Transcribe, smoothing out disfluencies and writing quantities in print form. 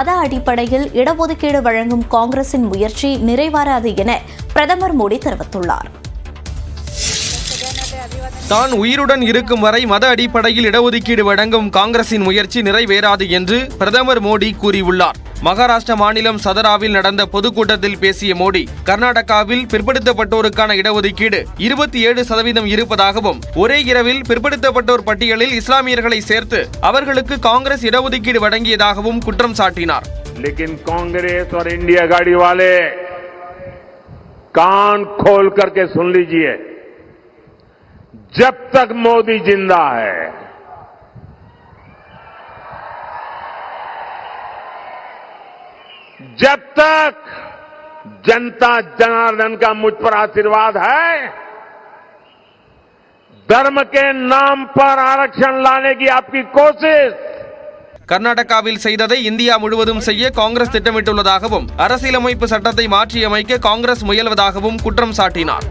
மத அடிப்படையில் இடஒதுக்கீடு வழங்கும் காங்கிரசின் முயற்சி நிறைவேறாது என பிரதமர் மோடி தெரிவித்துள்ளார். தான் உயிருடன் இருக்கும் வரை மத அடிப்படையில் இடஒதுக்கீடு வழங்கும் காங்கிரசின் முயற்சி நிறைவேறாது என்று பிரதமர் மோடி கூறியுள்ளார். மகாராஷ்டிரா மாநிலம் சதராவில் நடந்த பொதுக்கூட்டத்தில் பேசிய மோடி, கர்நாடகாவில் பிற்படுத்தப்பட்டோருக்கான இடஒதுக்கீடு 27% இருப்பதாகவும், ஒரே இரவில் பிற்படுத்தப்பட்டோர் பட்டியலில் இஸ்லாமியர்களை சேர்த்து அவர்களுக்கு காங்கிரஸ் இடஒதுக்கீடு வழங்கியதாகவும் குற்றம் சாட்டினார். लेकिन कांग्रेस और इंडिया गाड़ी वाले कान खोल करके सुन लीजिए, जब तक मोदी जिंदा है, जब तक जनता जनार्दन का मुझ पर आशीर्वाद है, धर्म के नाम पर आरक्षण लाने की आपकी कोशिश கர்நாடகாவில் செய்ததை இந்தியா முழுவதும் செய்ய காங்கிரஸ் திட்டமிட்டுள்ளதாகவும், அரசியலமைப்பு சட்டத்தை மாற்றியமைக்க காங்கிரஸ் முயல்வதாகவும் குற்றம் சாட்டினார்.